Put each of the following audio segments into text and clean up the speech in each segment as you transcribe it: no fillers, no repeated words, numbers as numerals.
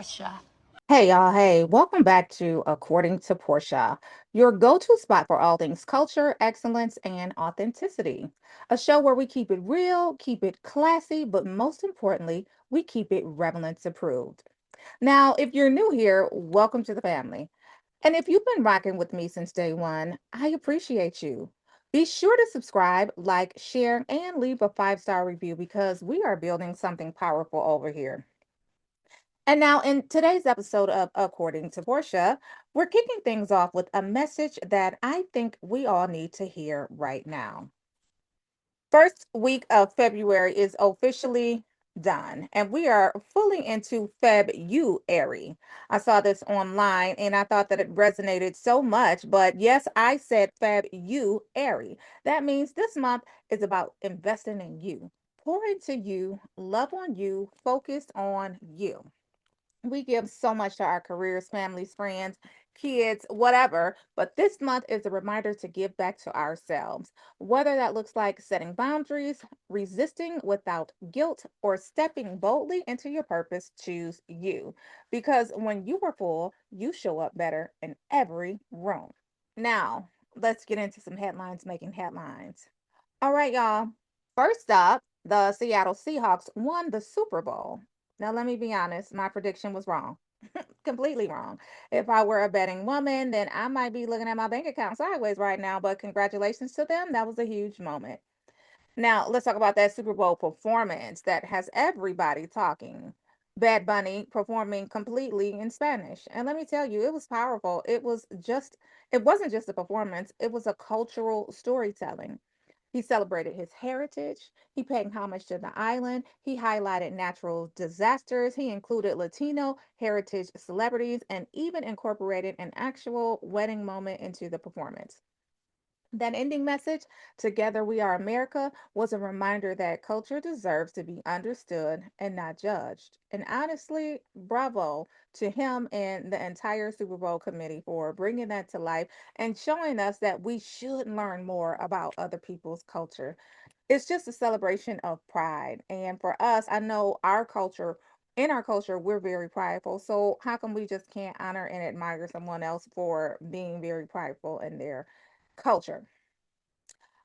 Porsha. Hey y'all, hey, welcome back to According to Portia, your go-to spot for all things culture, excellence, and authenticity. A show where we keep it real, keep it classy, but most importantly, we keep it relevance approved. Now, if you're new here, welcome to the family. And if you've been rocking with me since day one, I appreciate you. Be sure to subscribe, like, share, and leave a five-star review because we are building something powerful over here. And now, in today's episode of According to Portia, we're kicking things off with a message that I think we all need to hear right now. First week of February is officially done, and we are fully into February. I saw this online and I thought that it resonated so much, but yes, I said February. That means this month is about investing in you, pour into you, love on you, focus on you. We give so much to our careers, families, friends, kids, whatever. But this month is a reminder to give back to ourselves, whether that looks like setting boundaries, resisting without guilt, or stepping boldly into your purpose. Choose you. Because when you are full, you show up better in every room. Now, let's get into some headlines making headlines. All right, y'all. First up, the Seattle Seahawks won the Super Bowl. Now, let me be honest, my prediction was wrong. Completely wrong. If I were a betting woman, then I might be looking at my bank account sideways right now, but congratulations to them. That was a huge moment. Now, let's talk about that Super Bowl performance that has everybody talking. Bad Bunny performing completely in Spanish. And let me tell you, it was powerful. It wasn't just a performance, it was a cultural storytelling. He celebrated his heritage. He paid homage to the island. He highlighted natural disasters. He included Latino heritage celebrities and even incorporated an actual wedding moment into the performance. That ending message, Together We Are America, was a reminder that culture deserves to be understood and not judged. And honestly, bravo to him and the entire Super Bowl committee for bringing that to life and showing us that we should learn more about other people's culture. It's just a celebration of pride. And for us, I know in our culture, we're very prideful. So how come we just can't honor and admire someone else for being very prideful in their culture?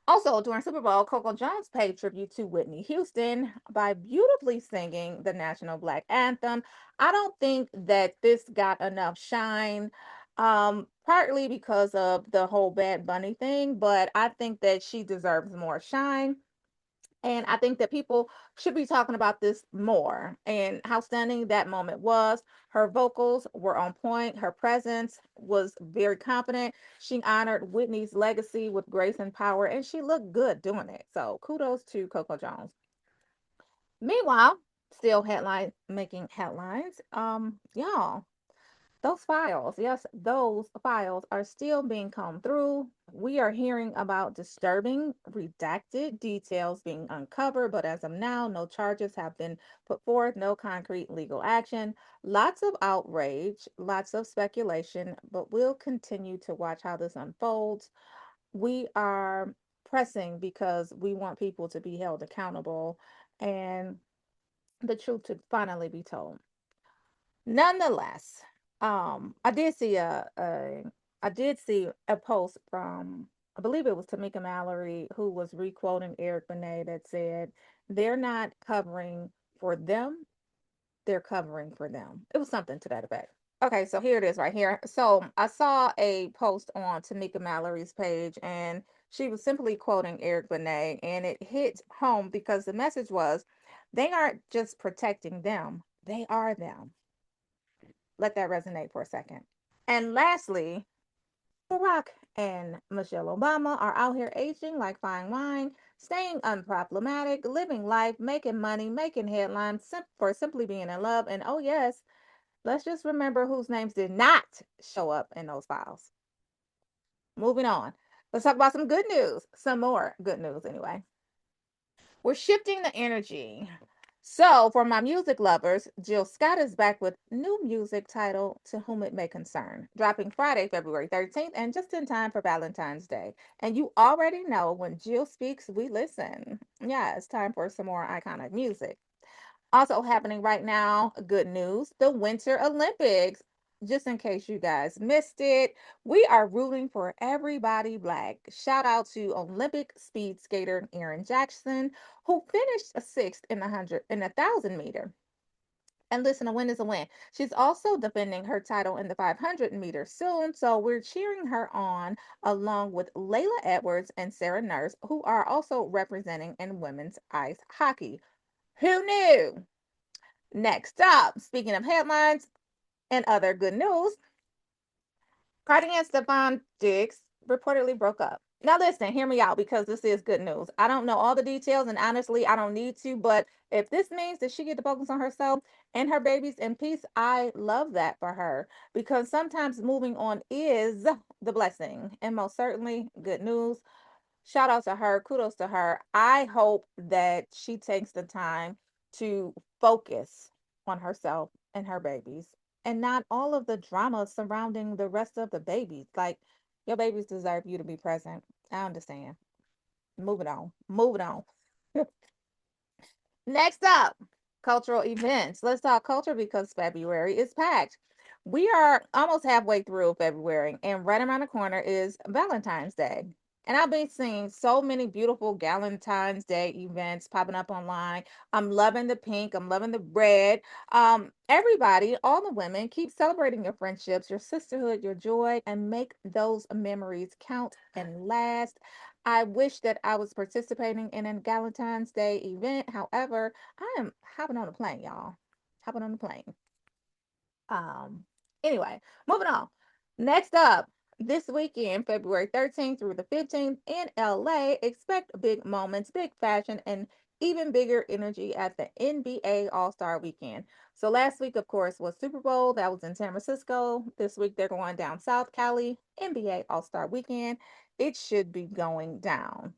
Also, during Super Bowl, Coco Jones paid tribute to Whitney Houston by beautifully singing the national black anthem. I don't think that this got enough shine, partly because of the whole Bad Bunny thing, but I think that she deserves more shine. And I think that people should be talking about this more and how stunning that moment was. Her vocals were on point. Her presence was very confident. She honored Whitney's legacy with grace and power, and she looked good doing it. So kudos to Coco Jones. Meanwhile, still headline making headlines. Y'all, those files, yes, those files are still being combed through. We are hearing about disturbing, redacted details being uncovered, but as of now, no charges have been put forth, no concrete legal action. Lots of outrage, lots of speculation, but we'll continue to watch how this unfolds. We are pressing because we want people to be held accountable and the truth to finally be told. Nonetheless, I did see a post from, I believe it was Tamika Mallory, who was requoting Eric Benet that said, "They're not covering for them, they're covering for them." It was something to that effect. Okay, so here it is right here. So I saw a post on Tamika Mallory's page, and she was simply quoting Eric Benet, and it hit home because the message was, they aren't just protecting them, they are them. Let that resonate for a second. And lastly, Barack and Michelle Obama are out here aging like fine wine, staying unproblematic, living life, making money, making headlines for simply being in love. And oh, yes, let's just remember whose names did not show up in those files. Moving on. Let's talk about some good news. Some more good news, anyway. We're shifting the energy. So, for my music lovers, Jill Scott is back with new music titled To Whom It May Concern, dropping Friday, February 13th, and just in time for Valentine's Day. And you already know when Jill speaks, we listen. Yeah, it's time for some more iconic music. Also happening right now, good news, the Winter Olympics. Just in case you guys missed it, we are rooting for everybody black. Shout out to Olympic speed skater Erin Jackson, who finished sixth in the 1,000 meter. And listen, a win is a win. She's also defending her title in the 500 meters soon, so we're cheering her on along with Layla Edwards and Sarah Nurse, who are also representing in women's ice hockey. Who knew? Next up, speaking of headlines and other good news, Cardi and Stephon Diggs reportedly broke up. Now, listen, hear me out because this is good news. I don't know all the details, and honestly, I don't need to. But if this means that she get to focus on herself and her babies in peace, I love that for her because sometimes moving on is the blessing, and most certainly good news. Shout out to her. Kudos to her. I hope that she takes the time to focus on herself and her babies and not all of the drama surrounding the rest of the babies. Like, your babies deserve you to be present. I understand. Moving on. Moving on. Next up, cultural events. Let's talk culture because February is packed. We are almost halfway through February, and right around the corner is Valentine's Day. And I've been seeing so many beautiful Valentine's Day events popping up online. I'm loving the pink, I'm loving the red. Everybody, all the women, keep celebrating your friendships, your sisterhood, your joy, and make those memories count and last. I wish that I was participating in a Valentine's Day event. However, I am hopping on a plane, y'all. Hopping on the plane. Um, anyway, moving on. Next up, this weekend, February 13th through the 15th in LA, expect big moments, big fashion, and even bigger energy at the NBA All-Star Weekend. So last week, of course, was Super Bowl. That was in San Francisco. This week they're going down South Cali, NBA All-Star Weekend. It should be going down.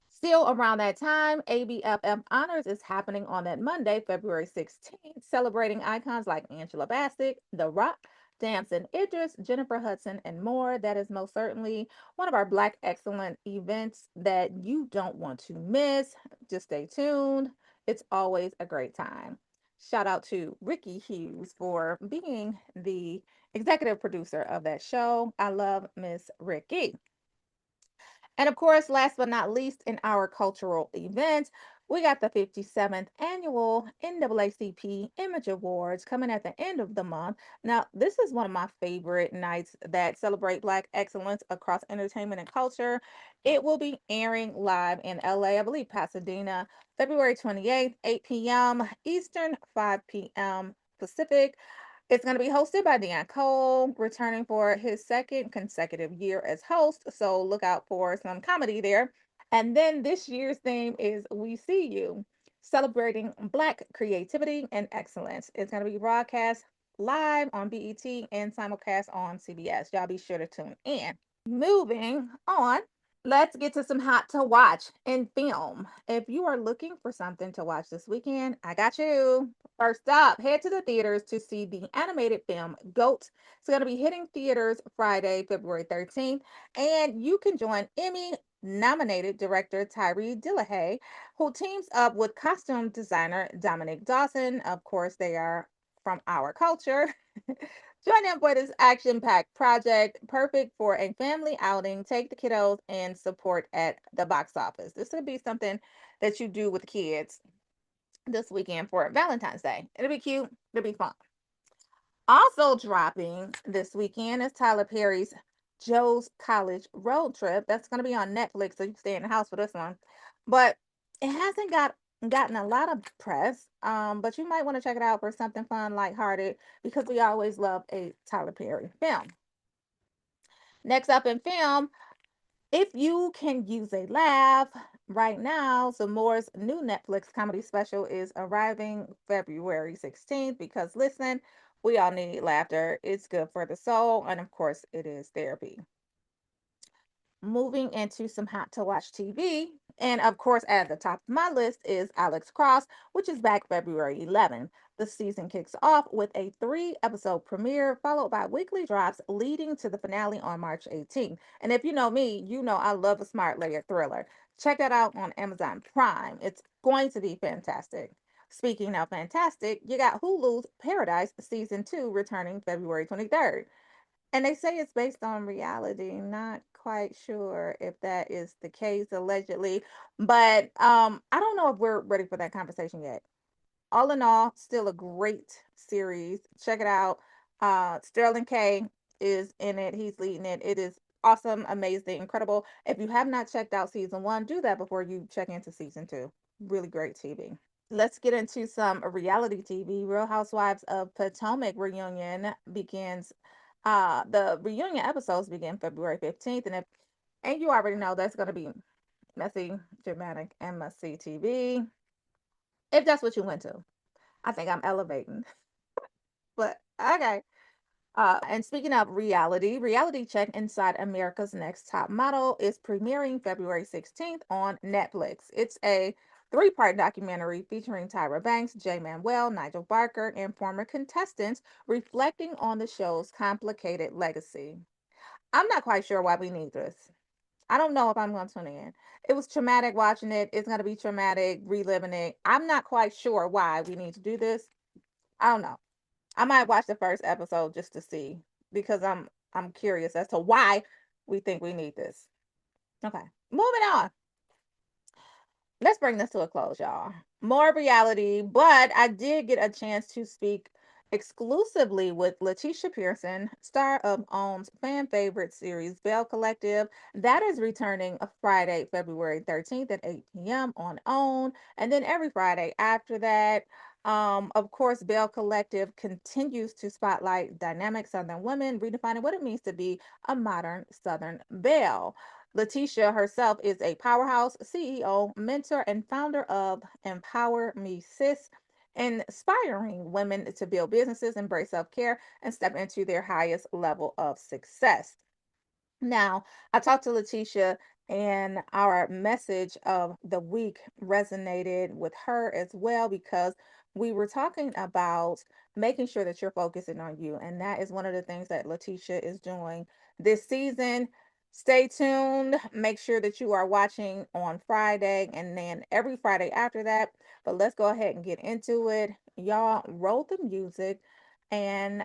Still around that time, ABFF Honors is happening on that Monday, February 16th, celebrating icons like Angela Bassett, The Rock, Damson Idris, Jennifer Hudson, and more. That is most certainly one of our Black Excellent events that you don't want to miss. Just stay tuned. It's always a great time. Shout out to Ricky Hughes for being the executive producer of that show. I love Miss Ricky. And of course, last but not least, in our cultural events, we got the 57th annual NAACP Image Awards coming at the end of the month. Now, this is one of my favorite nights that celebrate Black excellence across entertainment and culture. It will be airing live in LA, I believe Pasadena, February 28th, 8 p.m. Eastern, 5 p.m. Pacific. It's going to be hosted by Deon Cole, returning for his second consecutive year as host. So look out for some comedy there. And then this year's theme is We See You, celebrating Black creativity and excellence. It's going to be broadcast live on BET and simulcast on CBS. Y'all be sure to tune in. Moving on. Let's get to some hot to watch in film. If you are looking for something to watch this weekend, I got you. First up, head to the theaters to see the animated film Goat. It's going to be hitting theaters Friday, February 13th, and you can join Emmy nominated director Tyree Dillahay, who teams up with costume designer Dominic Dawson. Of course, they are from our culture. Join them for this action packed project, perfect for a family outing. Take the kiddos and support at the box office. This would be something that you do with the kids this weekend for Valentine's Day. It'll be cute, it'll be fun. Also dropping this weekend is Tyler Perry's Joe's College Road Trip. That's going to be on Netflix, so you can stay in the house for this one. But it hasn't gotten a lot of press. But you might want to check it out for something fun, lighthearted, because we always love a Tyler Perry film. Next up in film, if you can use a laugh right now, Zamore's new Netflix comedy special is arriving February 16th because listen, we all need laughter. It's good for the soul, and of course, it is therapy. Moving into some hot to watch TV. And of course, at the top of my list is Alex Cross, which is back February 11th. The season kicks off with a 3 episode premiere, followed by weekly drops leading to the finale on March 18th. And if you know me, you know I love a smart layer thriller. Check that out on Amazon Prime. It's going to be fantastic. Speaking of fantastic, you got Hulu's Paradise Season 2 returning February 23rd. And they say it's based on reality. Not quite sure if that is the case, allegedly. But I don't know if we're ready for that conversation yet. All in all, still a great series. Check it out. Sterling K is in it. He's leading it. It is awesome, amazing, incredible. If you have not checked out season one, do that before you check into season two. Really great TV. Let's get into some reality TV. Real Housewives of Potomac reunion begins. The reunion episodes begin February 15th, and you already know that's going to be messy, dramatic, and must see TV. If that's what you went to, I think I'm elevating, but okay. And speaking of reality, Reality Check Inside America's Next Top Model is premiering February 16th on Netflix. It's a three-part documentary featuring Tyra Banks, Jay Manuel, Nigel Barker, and former contestants reflecting on the show's complicated legacy. I'm not quite sure why we need this. I don't know if I'm going to tune in. It was traumatic watching it. It's going to be traumatic reliving it. I'm not quite sure why we need to do this. I don't know. I might watch the first episode just to see because I'm curious as to why we think we need this. Okay. Moving on. Let's bring this to a close, y'all. More reality, but I did get a chance to speak exclusively with Lateshia Pearson, star of OWN's fan favorite series Belle Collective. That is returning a Friday, February 13th at 8 p.m. on OWN, and then every Friday after that. Of course, Belle Collective continues to spotlight dynamic Southern women, redefining what it means to be a modern Southern belle. Lateshia herself is a powerhouse CEO, mentor, and founder of Empower Me Sis, inspiring women to build businesses, embrace self care, and step into their highest level of success. Now, I talked to Letitia, and our message of the week resonated with her as well because we were talking about making sure that you're focusing on you. And that is one of the things that Letitia is doing this season. Stay tuned. Make sure that you are watching on Friday and then every Friday after that. But let's go ahead and get into it. Y'all roll the music and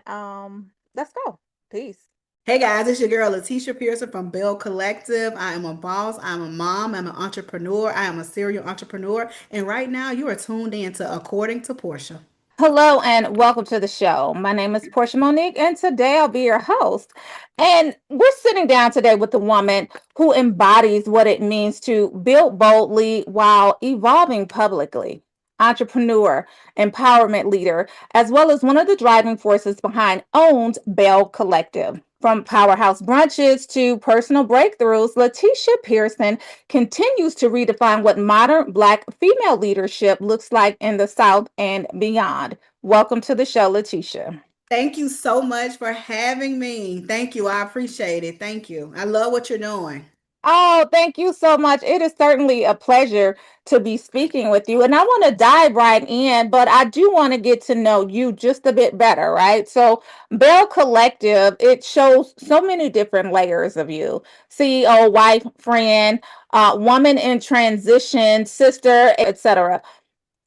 let's go. Peace. Hey guys, it's your girl Lateshia Pearson from Belle Collective. I am a boss, I'm a mom, I'm an entrepreneur, I am a serial entrepreneur, and right now you are tuned in to According to Portia. Hello and welcome to the show. My name is Portia Monique, and today I'll be your host. And we're sitting down today with a woman who embodies what it means to build boldly while evolving publicly. Entrepreneur, empowerment leader, as well as one of the driving forces behind Owned Belle Collective. From powerhouse brunches to personal breakthroughs, Lateshia Pearson continues to redefine what modern Black female leadership looks like in the South and beyond. Welcome to the show, Letitia. Thank you so much for having me. Thank you. I appreciate it. Thank you. I love what you're doing. Oh, thank you so much. It is certainly a pleasure to be speaking with you. And I want to dive right in, but I do want to get to know you just a bit better, right? So, Belle Collective, it shows so many different layers of you: CEO, wife, friend, woman in transition, sister, etc.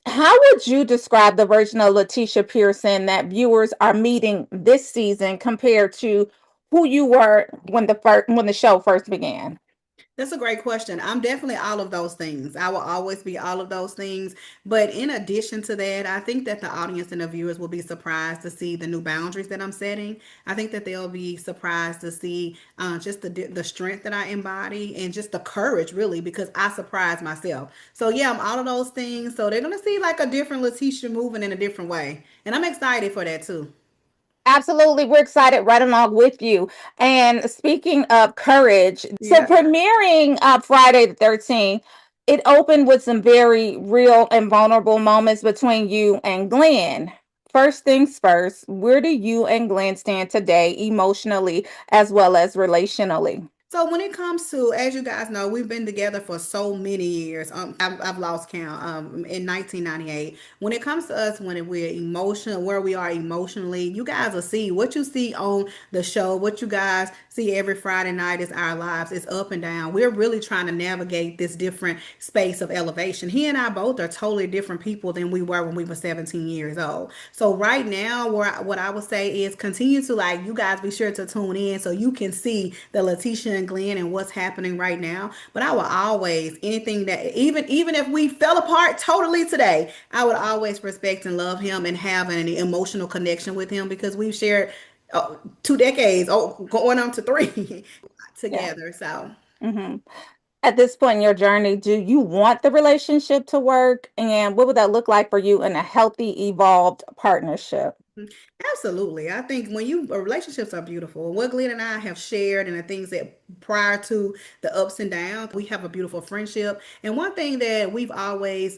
How would you describe the version of Lateshia Pearson that viewers are meeting this season compared to who you were when the show first began? That's a great question. I'm definitely all of those things. I will always be all of those things. But in addition to that, I think that the audience and the viewers will be surprised to see the new boundaries that I'm setting. I think that they'll be surprised to see just the strength that I embody and just the courage, really, because I surprise myself. So yeah, I'm all of those things. So they're gonna see like a different Letitia moving in a different way, and I'm excited for that too. Absolutely. We're excited right along with you. And speaking of courage, so Yeah. premiering Friday the 13th, it opened with some very real and vulnerable moments between you and Glenn. First things first, where do you and Glenn stand today, emotionally as well as relationally? So when it comes to, as you guys know, we've been together for so many years. I've lost count. In 1998, when it comes to us, when we're emotional, where we are emotionally, you guys will see what you see on the show. What you guys see every Friday night is our lives. It's up and down. We're really trying to navigate this different space of elevation. He and I both are totally different people than we were when we were 17 years old. So right now, what I would say is continue to, like, you guys be sure to tune in so you can see the Lateshia and Glenn and what's happening right now. But I will always, anything that, even if we fell apart totally today, I would always respect and love him and have an emotional connection with him because we've shared 2 decades, going on to three Yeah. together. So Hmm. At this point in your journey, do you want the relationship to work? And what would that look like for you in a healthy, evolved partnership? absolutely. I think when you relationships are beautiful. What Glenn and I have shared and the things that prior to the ups and downs, we have a beautiful friendship. And one thing that we've always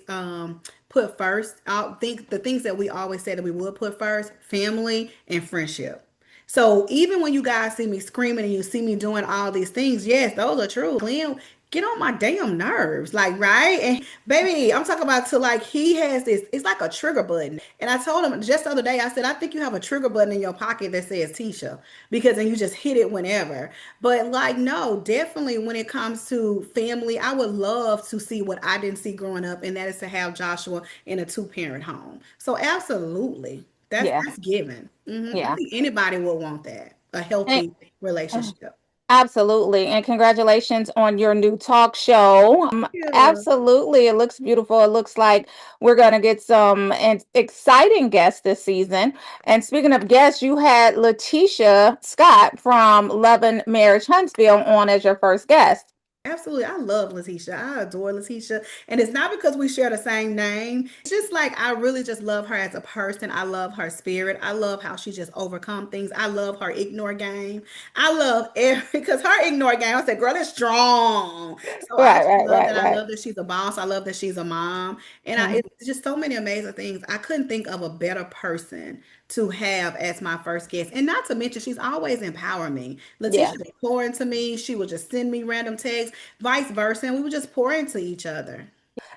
put first, I think the things that we always said that we would put first, family and friendship. So even when you guys see me screaming and you see me doing all these things, yes, those are true. Glenn get on my damn nerves, like, right? And baby, I'm talking about to, like, he has this, it's like a trigger button. And I told him just the other day, I said, I think you have a trigger button in your pocket that says Tisha, because then you just hit it whenever. But like, no, definitely when it comes to family, I would love to see what I didn't see growing up, and that is to have Joshua in a two-parent home. So absolutely. Yeah, That's given. I yeah. think anybody would want that. A And- healthy relationship. Absolutely. And congratulations on your new talk show. Yeah. Absolutely. It looks beautiful. It looks like we're going to get some exciting guests this season. And speaking of guests, you had Letitia Scott from Love and Marriage Huntsville on as your first guest. Absolutely. I love Letitia. I adore Letitia. And it's not because we share the same name. It's just like I really just love her as a person. I love her spirit. I love how she just overcome things. I love her ignore game. I love every because her ignore game, I said, girl, it's strong. So I Right, just right, love right, that. I right. love that she's a boss. I love that she's a mom. And Mhm. it's just so many amazing things. I couldn't think of a better person to have as my first guest. And not to mention, she's always empowering me. Yeah. Letitia would pour into me. She would just send me random texts, vice versa, and we would just pour into each other.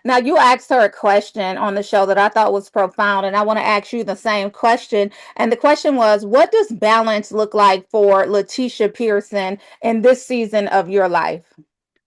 Now, you asked her a question on the show that I thought was profound, and I want to ask you the same question. And the question was, what does balance look like for Lateshia Pearson in this season of your life?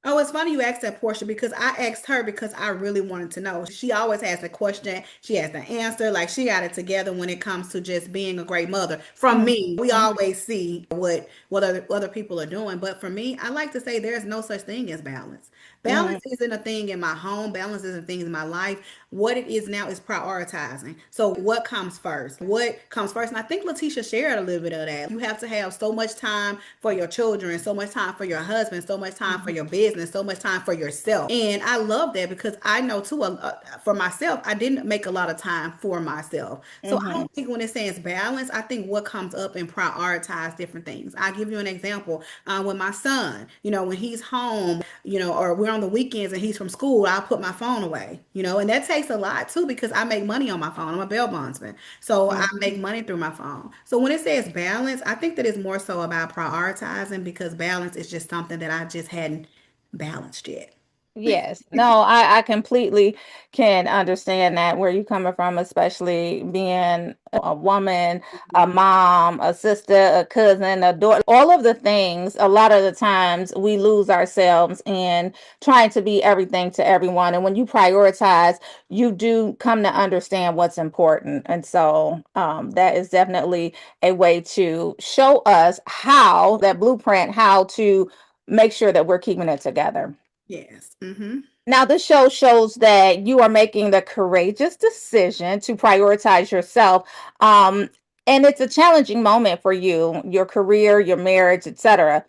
Oh, it's funny you asked that, Portia, because I asked her because I really wanted to know. She always has a question. She has the answer. Like, she got it together when it comes to just being a great mother. From Mhm. me, we always see what other people are doing, but for me, I like to say there's no such thing as balance. Balance Mhm. isn't a thing in my home. Balance isn't a thing in my life. What it is now is prioritizing. So what comes first? What comes first? And I think Letitia shared a little bit of that. You have to have so much time for your children, so much time for your husband, so much time for Mhm. your business, so much time for yourself. And I love that because I know too, for myself, I didn't make a lot of time for myself. So I Mhm. don't think when it says balance, I think what comes up and prioritize different things. I'll give you an example. With my son, when he's home, or we're on the weekends and he's from school, I'll put my phone away, and that takes a lot too because I make money on my phone. I'm a bail bondsman. So I Mhm. make money through my phone. So when it says balance, I think that it's more so about prioritizing because balance is just something that I just hadn't balanced yet. Yes. No, I completely can understand that where you coming from, especially being a woman, a mom, a sister, a cousin, a daughter, all of the things. A lot of the times we lose ourselves in trying to be everything to everyone. And when you prioritize, you do come to understand what's important. And so that is definitely a way to show us how that blueprint, how to make sure that we're keeping it together. Yes. Mm-hmm. Now, this show shows that you are making the courageous decision to prioritize yourself. Um, and it's a challenging moment for you, your career, your marriage, etc.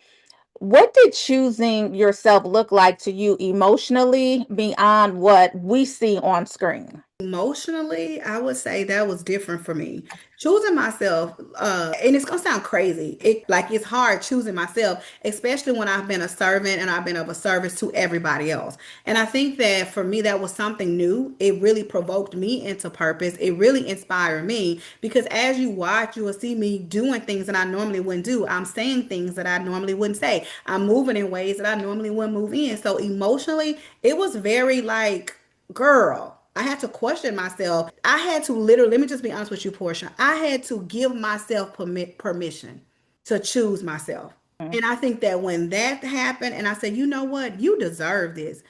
What did choosing yourself look like to you emotionally beyond what we see on screen? Emotionally, I would say that was different for me. Choosing myself, and it's gonna sound crazy. It's hard choosing myself, especially when I've been a servant and I've been of a service to everybody else. And I think that for me, that was something new. It really provoked me into purpose. It really inspired me because as you watch, you will see me doing things that I normally wouldn't do. I'm saying things that I normally wouldn't say. I'm moving in ways that I normally wouldn't move in. So emotionally, it was very like, girl, I had to question myself. I had to literally, let me just be honest with you, Portia. I had to give myself permission to choose myself. And I think that when that happened, and I said, you know what, you deserve this.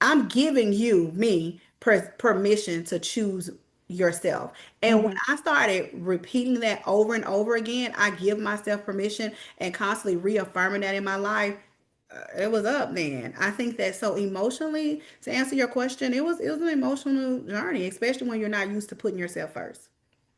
I'm giving you, me, permission to choose yourself. And when Mhm. I started repeating that over and over again, I give myself permission and constantly reaffirming that in my life. It was up then. I think that so emotionally, to answer your question, it was an emotional journey, especially when you're not used to putting yourself first.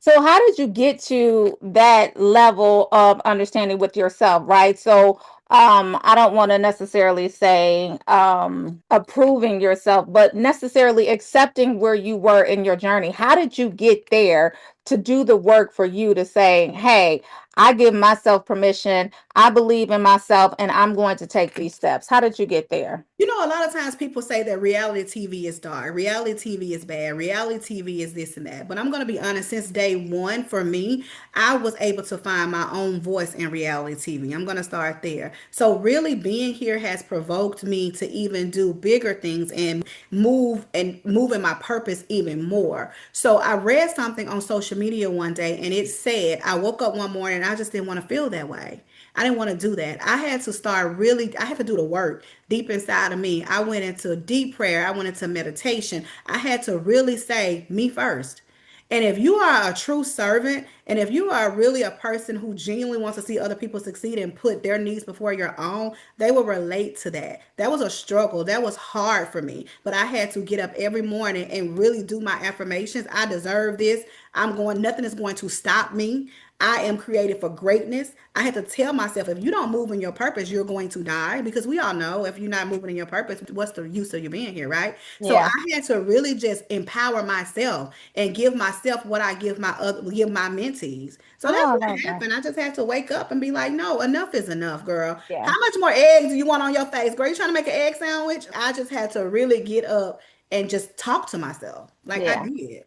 So how did you get to that level of understanding with yourself, right? So I don't want to necessarily say approving yourself, but necessarily accepting where you were in your journey. How did you get there to do the work for you to say, hey, I give myself permission, I believe in myself, and I'm going to take these steps? How did you get there? You know, a lot of times people say that reality TV is dark, reality TV is bad, reality TV is this and that. But I'm going to be honest, since day one, for me, I was able to find my own voice in reality TV. I'm going to start there. So, really, being here has provoked me to even do bigger things and move in my purpose even more. So, I read something on social media one day and it said, I woke up one morning and I just didn't want to feel that way. I didn't want to do that. I had to start really, I had to do the work deep inside of me. I went into deep prayer. I went into meditation. I had to really say, me first. And if you are a true servant, and if you are really a person who genuinely wants to see other people succeed and put their needs before your own, they will relate to that. That was a struggle. That was hard for me. But I had to get up every morning and really do my affirmations. I deserve this. Nothing is going to stop me. I am created for greatness. I had to tell myself, if you don't move in your purpose, you're going to die, because we all know if you're not moving in your purpose, what's the use of you being here, right? So I Yeah. had to really just empower myself and give myself what I give my mentees. So that's Oh, I what love that. happened. I just had to wake up and be like, no, enough is enough, girl. Yeah. How much more eggs do you want on your face, girl? You trying to make an egg sandwich? I just had to really get up and just talk to myself like I Yeah. did.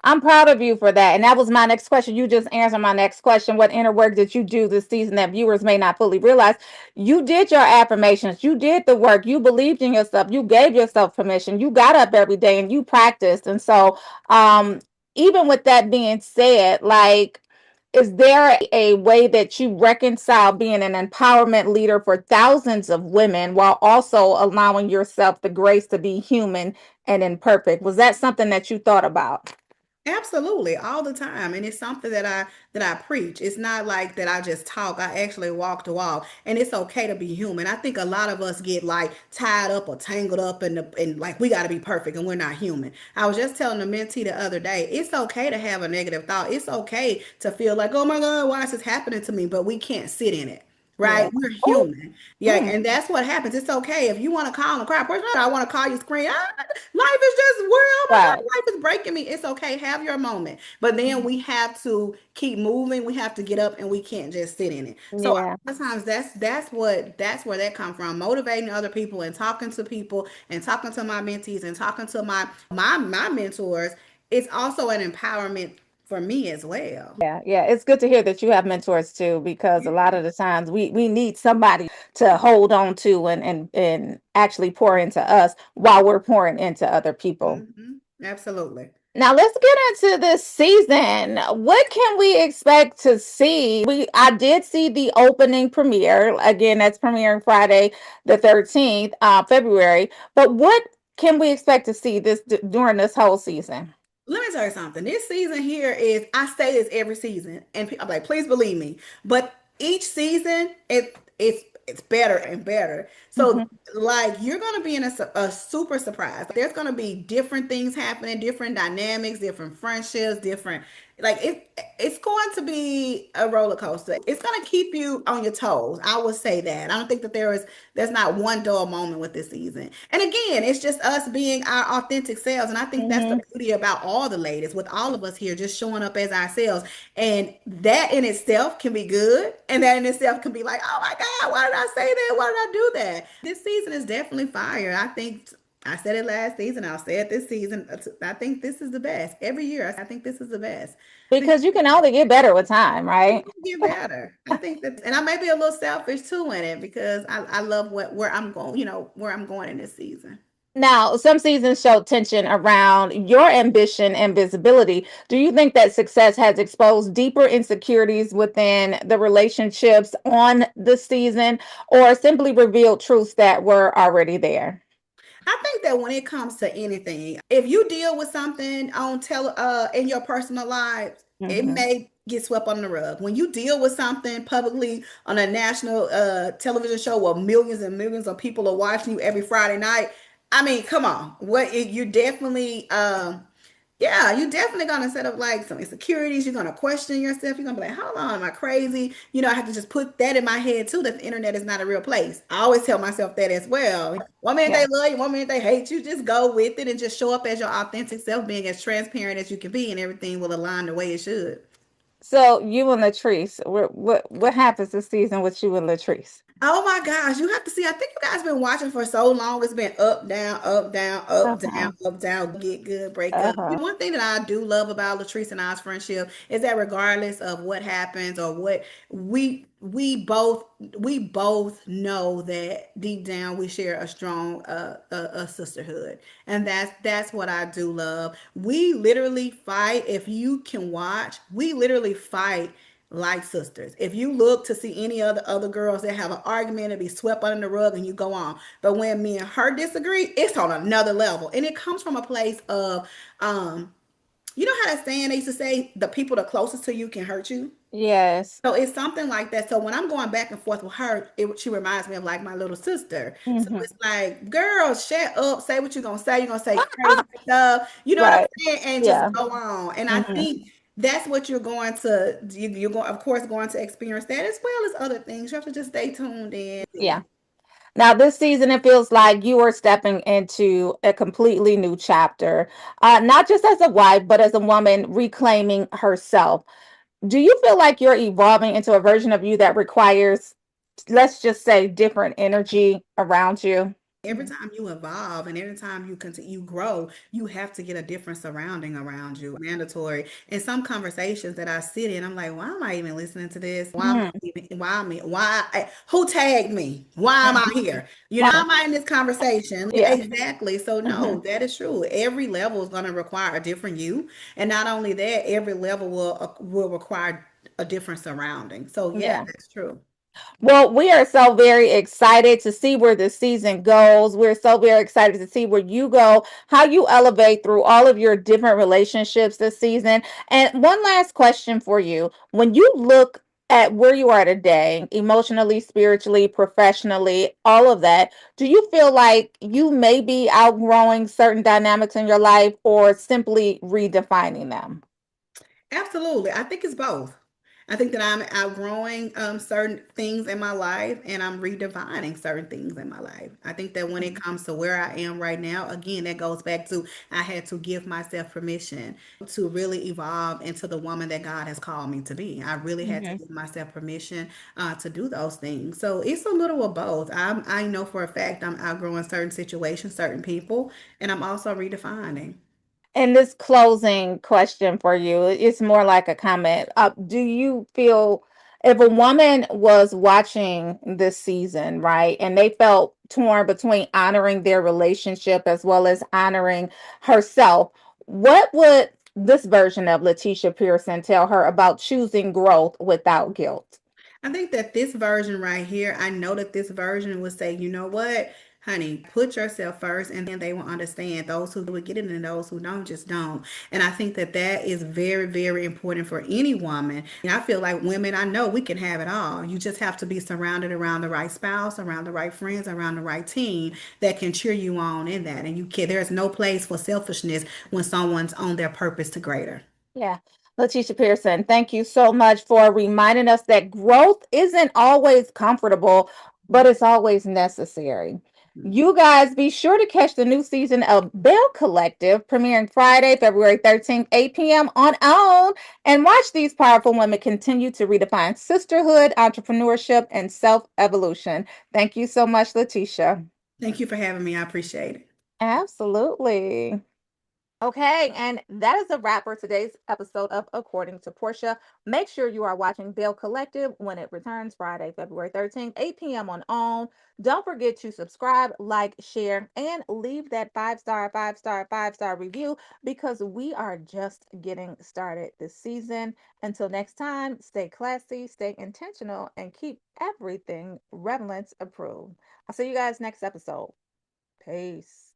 I'm proud of you for that. And that was my next question. You just answered my next question. What inner work did you do this season that viewers may not fully realize? You did your affirmations. You did the work. You believed in yourself. You gave yourself permission. You got up every day and you practiced. And so, um, even with that being said, like, is there a way that you reconcile being an empowerment leader for thousands of women while also allowing yourself the grace to be human and imperfect? Was that something that you thought about? Absolutely, all the time. And it's something that I preach. It's not like that I just talk. I actually walk the walk. And it's okay to be human. I think a lot of us get like tied up or tangled up in like we gotta be perfect and we're not human. I was just telling a mentee the other day, it's okay to have a negative thought. It's okay to feel like, oh my God, why is this happening to me? But we can't sit in it. Yeah. Right? We're Oh, human. Yeah, mm, and that's what happens. It's okay if you want to call and cry. Personally, I want to call you, scream. Life is just weird. Oh my right. God, life is breaking me. It's okay. Have your moment. But then we have to keep moving. We have to get up and we can't just sit in it. So a Yeah. lot of times that's where that comes from. Motivating other people and talking to people and talking to my mentees and talking to my mentors. It's also an empowerment for me as well. Yeah. Yeah. It's good to hear that you have mentors too, because a lot of the times we need somebody to hold on to and actually pour into us while we're pouring into other people. Absolutely. Now let's get into this season. What can we expect to see? I did see the opening premiere. Again, that's premiering Friday the 13th, February. But what can we expect to see during this whole season? Let me tell you something. This season here is, I say this every season, and I'm like, please believe me. But each season, it's better and better. So, Mhm. like, you're gonna be in a super surprise. There's gonna be different things happening, different dynamics, different friendships, different. Like it's going to be a roller coaster. It's going to keep you on your toes. I would say that. I don't think that there's not one dull moment with this season. And again, it's just us being our authentic selves. And I think that's the Hmm. beauty about all the ladies, with all of us here, just showing up as ourselves. And that in itself can be good. And that in itself can be like, oh my God, why did I say that? Why did I do that? This season is definitely fire. I think I said it last season. I'll say it this season. I think this is the best. Every year, I think this is the best. I think Because you can only get better with time, right? get better. I think that, and I may be a little selfish too in it because I love where I'm going. Where I'm going in this season. Now, some seasons show tension around your ambition and visibility. Do you think that success has exposed deeper insecurities within the relationships on the season, or simply revealed truths that were already there? I think that when it comes to anything, if you deal with something on in your personal lives, it Hmm. may get swept under the rug. When you deal with something publicly on a national television show where millions and millions of people are watching you every Friday night, I mean, come on, you definitely yeah, you definitely gonna set up like some insecurities. You're gonna question yourself. You're gonna be like, hold on, am I crazy? I have to just put that in my head too, that the internet is not a real place. I always tell myself that as well. One minute Yeah. they love you, one minute they hate you. Just go with it and just show up as your authentic self, being as transparent as you can be, and everything will align the way it should. So you and Latrice, what happens this season with you and Latrice? Oh my gosh, you have to see. I think you guys been watching for so long. It's been up, down, up, down, up, down, Uh-huh. up, down, get good, break up. Uh-huh. One thing that I do love about Latrice and I's friendship is that regardless of what happens or what we both know that deep down we share a strong a sisterhood, and that's what I do love. We literally fight. If you can watch, we literally fight like sisters. If you look to see any other girls that have an argument and be swept under the rug and you go on, but when me and her disagree, it's on another level, and it comes from a place of you know how that saying they used to say, the people the closest to you can hurt you. Yes. So it's something like that. So when I'm going back and forth with her, she reminds me of like my little sister. So Hmm. it's like, girl, shut up, say what you're gonna say. You're gonna say crazy stuff. You know what I'm Right. saying? And just Yeah. go on. And I Hmm. think that's what you're going to you're going, of course, going to experience that as well as other things. You have to just stay tuned in. Yeah. Now, this season, it feels like you are stepping into a completely new chapter, not just as a wife, but as a woman reclaiming herself. Do you feel like you're evolving into a version of you that requires, let's just say, different energy around you? Every time you evolve and every time you continue, you grow, you have to get a different surrounding around you. Mandatory. In some conversations that I sit in, I'm like, why am I even listening to this? Why am I Mhm. even, who tagged me? Why am I here? Why Right. am I in this conversation? Yeah. Exactly. So Hmm. no, that is true. Every level is going to require a different you. And not only that, every level will require a different surrounding. So yeah, Yeah. that's true. Well, we are so very excited to see where the season goes. We're so very excited to see where you go, how you elevate through all of your different relationships this season. And one last question for you. When you look at where you are today, emotionally, spiritually, professionally, all of that, do you feel like you may be outgrowing certain dynamics in your life or simply redefining them? Absolutely. I think it's both. I think that I'm outgrowing certain things in my life and I'm redefining certain things in my life. I think that when it comes to where I am right now, again, that goes back to I had to give myself permission to really evolve into the woman that God has called me to be. I really had to Mhm. give myself permission to do those things. So it's a little of both. I know for a fact I'm outgrowing certain situations, certain people, and I'm also redefining. And this closing question for you, it's more like a comment. Do you feel if a woman was watching this season, right, and they felt torn between honoring their relationship as well as honoring herself, what would this version of Lateshia Pearson tell her about choosing growth without guilt? I think that this version right here, I know that this version would say, you know what, honey, put yourself first, and then they will understand. Those who would get it and those who don't just don't. And I think that that is very, very important for any woman. And I feel like women, I know we can have it all. You just have to be surrounded around the right spouse, around the right friends, around the right team that can cheer you on in that. And there's no place for selfishness when someone's on their purpose to greater. Yeah. Lateshia Pearson, thank you so much for reminding us that growth isn't always comfortable, but it's always necessary. You guys be sure to catch the new season of Belle Collective premiering Friday, February 13th, 8 p.m. on OWN, and watch these powerful women continue to redefine sisterhood, entrepreneurship, and self evolution. Thank you so much, Letitia. Thank you for having me. I appreciate it. Absolutely. Okay, and that is a wrap for today's episode of According to Portia. Make sure you are watching Belle Collective when it returns Friday, February 13th, 8 p.m. on OWN. Don't forget to subscribe, like, share, and leave that five-star review because we are just getting started this season. Until next time, stay classy, stay intentional, and keep everything Relevance approved. I'll see you guys next episode. Peace.